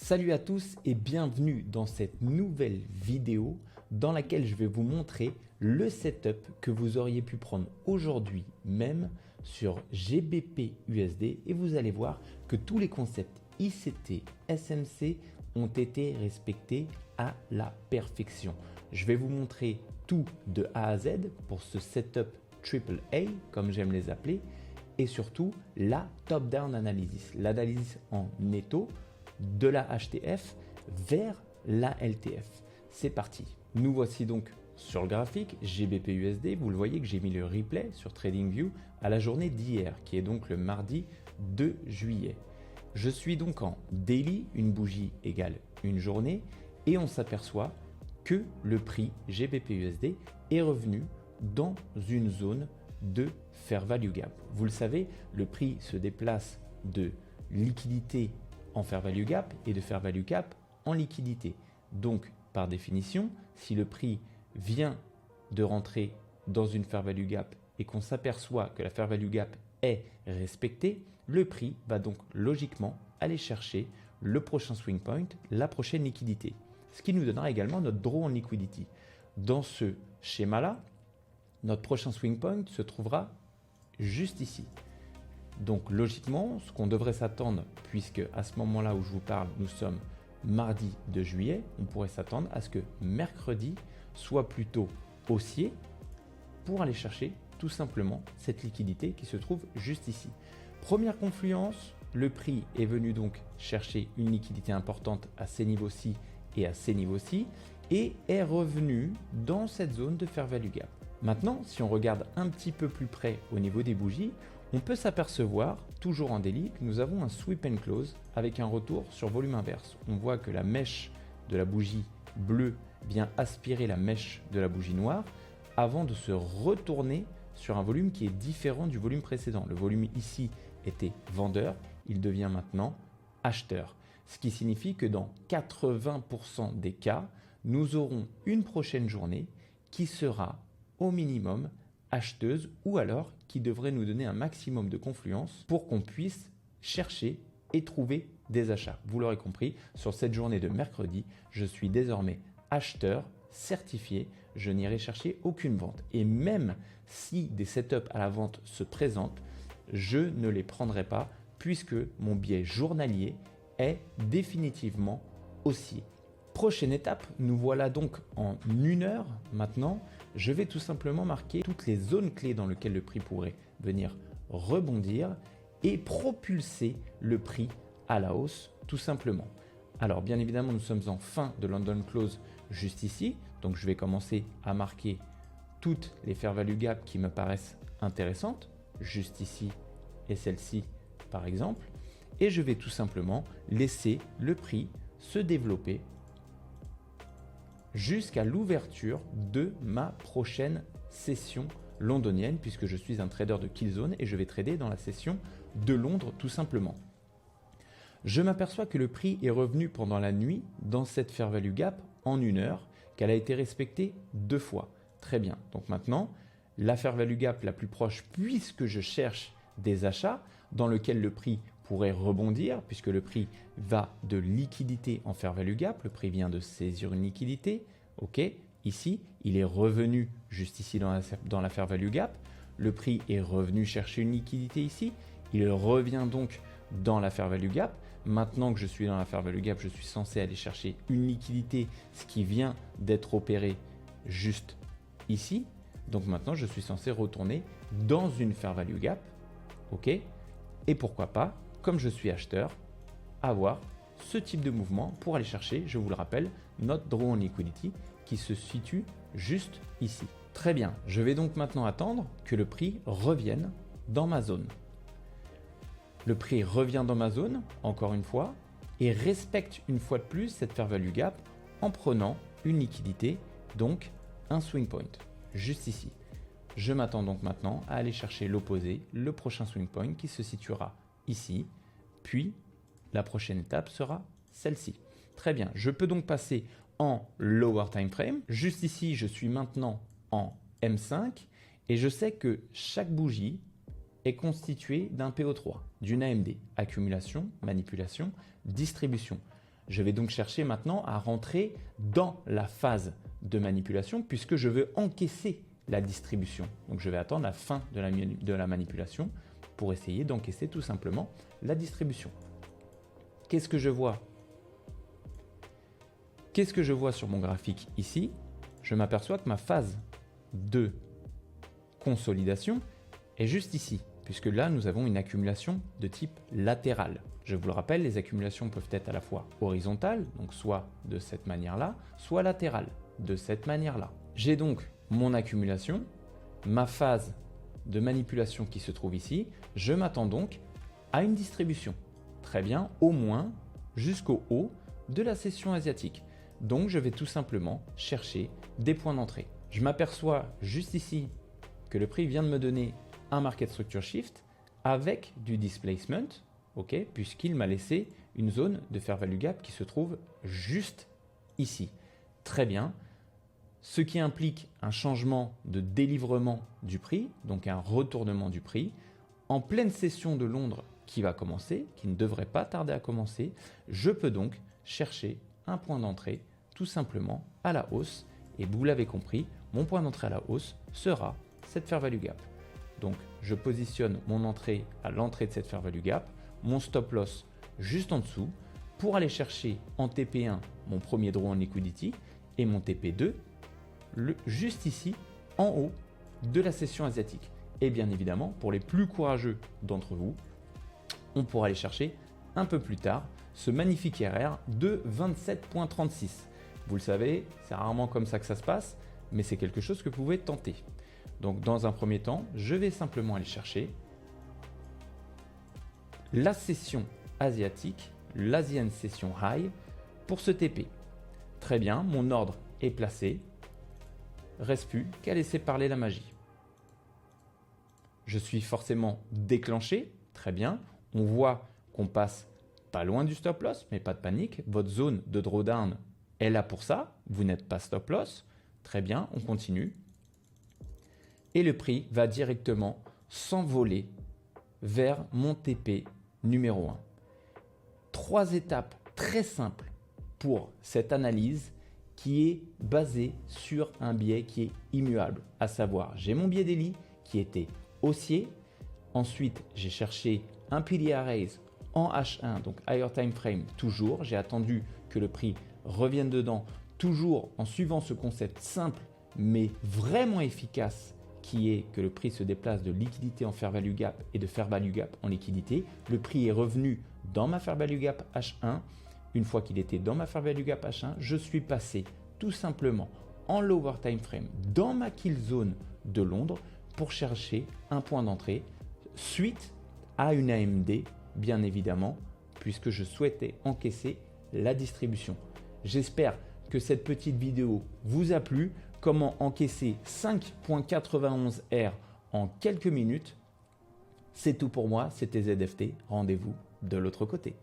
Salut à tous et bienvenue dans cette nouvelle vidéo dans laquelle je vais vous montrer le setup que vous auriez pu prendre aujourd'hui même sur GBP USD et vous allez voir que tous les concepts ICT, SMC ont été respectés à la perfection. Je vais vous montrer tout de A à Z pour ce setup AAA comme j'aime les appeler et surtout la top-down analysis, l'analyse en netto de la HTF vers la LTF. C'est parti. Nous voici donc sur le graphique GBP USD. Vous le voyez que j'ai mis le replay sur TradingView à la journée d'hier qui est donc le mardi 2 juillet. Je suis donc en daily, une bougie égale une journée et on s'aperçoit que le prix GBP USD est revenu dans une zone de fair value gap. Vous le savez, le prix se déplace de liquidité en fair value gap et de fair value gap en liquidité. Donc, par définition, si le prix vient de rentrer dans une fair value gap et qu'on s'aperçoit que la fair value gap est respectée, le prix va donc logiquement aller chercher le prochain swing point, la prochaine liquidité. Ce qui nous donnera également notre draw en liquidity. Dans ce schéma-là, notre prochain swing point se trouvera juste ici. Donc logiquement, ce qu'on devrait s'attendre, puisque à ce moment-là où je vous parle, nous sommes mardi 2 juillet, on pourrait s'attendre à ce que mercredi soit plutôt haussier pour aller chercher tout simplement cette liquidité qui se trouve juste ici. Première confluence, le prix est venu donc chercher une liquidité importante à ces niveaux-ci et à ces niveaux-ci et est revenu dans cette zone de fair value gap. Maintenant, si on regarde un petit peu plus près au niveau des bougies, on peut s'apercevoir, toujours en daily, que nous avons un sweep and close avec un retour sur volume inverse. On voit que la mèche de la bougie bleue vient aspirer la mèche de la bougie noire avant de se retourner sur un volume qui est différent du volume précédent. Le volume ici était vendeur, il devient maintenant acheteur. Ce qui signifie que dans 80% des cas, nous aurons une prochaine journée qui sera au minimum acheteuse ou alors qui devrait nous donner un maximum de confluence pour qu'on puisse chercher et trouver des achats. Vous l'aurez compris, sur cette journée de mercredi, je suis désormais acheteur certifié, je n'irai chercher aucune vente. Et même si des setups à la vente se présentent, je ne les prendrai pas puisque mon biais journalier est définitivement haussier. Prochaine étape, nous voilà donc en 1 heure maintenant. Je vais tout simplement marquer toutes les zones clés dans lesquelles le prix pourrait venir rebondir et propulser le prix à la hausse tout simplement. Alors bien évidemment, nous sommes en fin de London Close juste ici. Donc je vais commencer à marquer toutes les fair value gap qui me paraissent intéressantes, juste ici et celle-ci par exemple. Et je vais tout simplement laisser le prix se développer jusqu'à l'ouverture de ma prochaine session londonienne puisque je suis un trader de Killzone et je vais trader dans la session de Londres tout simplement. Je m'aperçois que le prix est revenu pendant la nuit dans cette fair value gap en 1 heure, qu'elle a été respectée 2 fois. Très bien. Donc maintenant, la fair value gap la plus proche puisque je cherche des achats dans lequel le prix pourrait rebondir puisque le prix va de liquidité en fair value gap, le prix vient de saisir une liquidité, ok, ici il est revenu juste ici dans la fair value gap, le prix est revenu chercher une liquidité ici, il revient donc dans la fair value gap, maintenant que je suis dans la fair value gap, je suis censé aller chercher une liquidité, ce qui vient d'être opéré juste ici, donc maintenant je suis censé retourner dans une fair value gap, ok, et pourquoi pas, comme je suis acheteur, avoir ce type de mouvement pour aller chercher, je vous le rappelle, notre draw on liquidity qui se situe juste ici. Très bien, je vais donc maintenant attendre que le prix revienne dans ma zone. Le prix revient dans ma zone, encore une fois, et respecte une fois de plus cette fair value gap en prenant une liquidité, donc un swing point, juste ici. Je m'attends donc maintenant à aller chercher l'opposé, le prochain swing point qui se situera ici, puis la prochaine étape sera celle-ci. Très bien, je peux donc passer en lower time frame. Juste ici, je suis maintenant en M5 et je sais que chaque bougie est constituée d'un PO3, d'une AMD, accumulation, manipulation, distribution. Je vais donc chercher maintenant à rentrer dans la phase de manipulation puisque je veux encaisser la distribution. Donc je vais attendre la fin de la manipulation pour essayer d'encaisser tout simplement la distribution. Qu'est-ce que je vois? Qu'est-ce que je vois sur mon graphique ici? Je m'aperçois que ma phase de consolidation est juste ici, puisque là nous avons une accumulation de type latéral. Je vous le rappelle, les accumulations peuvent être à la fois horizontales, donc soit de cette manière-là, soit latérales, de cette manière-là. J'ai donc mon accumulation, ma phase de manipulation qui se trouve ici. Je m'attends donc à une distribution. Très bien, au moins jusqu'au haut de la session asiatique. Donc je vais tout simplement chercher des points d'entrée. Je m'aperçois juste ici que le prix vient de me donner un market structure shift avec du displacement, puisqu'il m'a laissé une zone de fair value gap qui se trouve juste ici. Très bien, ce qui implique un changement de délivrement du prix, donc un retournement du prix. En pleine session de Londres qui va commencer, qui ne devrait pas tarder à commencer, je peux donc chercher un point d'entrée tout simplement à la hausse. Et vous l'avez compris, mon point d'entrée à la hausse sera cette fair value gap. Donc je positionne mon entrée à l'entrée de cette fair value gap, mon stop loss juste en dessous pour aller chercher en TP1 mon premier draw en liquidity et mon TP2 juste ici en haut de la session asiatique. Et bien évidemment, pour les plus courageux d'entre vous, on pourra aller chercher un peu plus tard ce magnifique RR de 27,36. Vous le savez, c'est rarement comme ça que ça se passe, mais c'est quelque chose que vous pouvez tenter. Donc dans un premier temps, je vais simplement aller chercher la session asiatique, l'Asian Session High pour ce TP. Très bien, mon ordre est placé. Reste plus qu'à laisser parler la magie. Je suis forcément déclenché. Très bien. On voit qu'on passe pas loin du stop loss, mais pas de panique. Votre zone de drawdown est là pour ça. Vous n'êtes pas stop loss. Très bien, on continue. Et le prix va directement s'envoler vers mon TP numéro 1. 3 étapes très simples pour cette analyse qui est basée sur un biais qui est immuable. À savoir, j'ai mon biais daily qui était haussier. Ensuite, j'ai cherché un pilier à raise en H1, donc higher time frame toujours. J'ai attendu que le prix revienne dedans, toujours en suivant ce concept simple mais vraiment efficace qui est que le prix se déplace de liquidité en fair value gap et de fair value gap en liquidité. Le prix est revenu dans ma fair value gap H1. Une fois qu'il était dans ma fair value gap H1, je suis passé tout simplement en lower time frame dans ma kill zone de Londres pour chercher un point d'entrée suite à une AMD, bien évidemment, puisque je souhaitais encaisser la distribution. J'espère que cette petite vidéo vous a plu. Comment encaisser 5,91 R en quelques minutes. C'est tout pour moi, c'était ZFT. Rendez-vous de l'autre côté.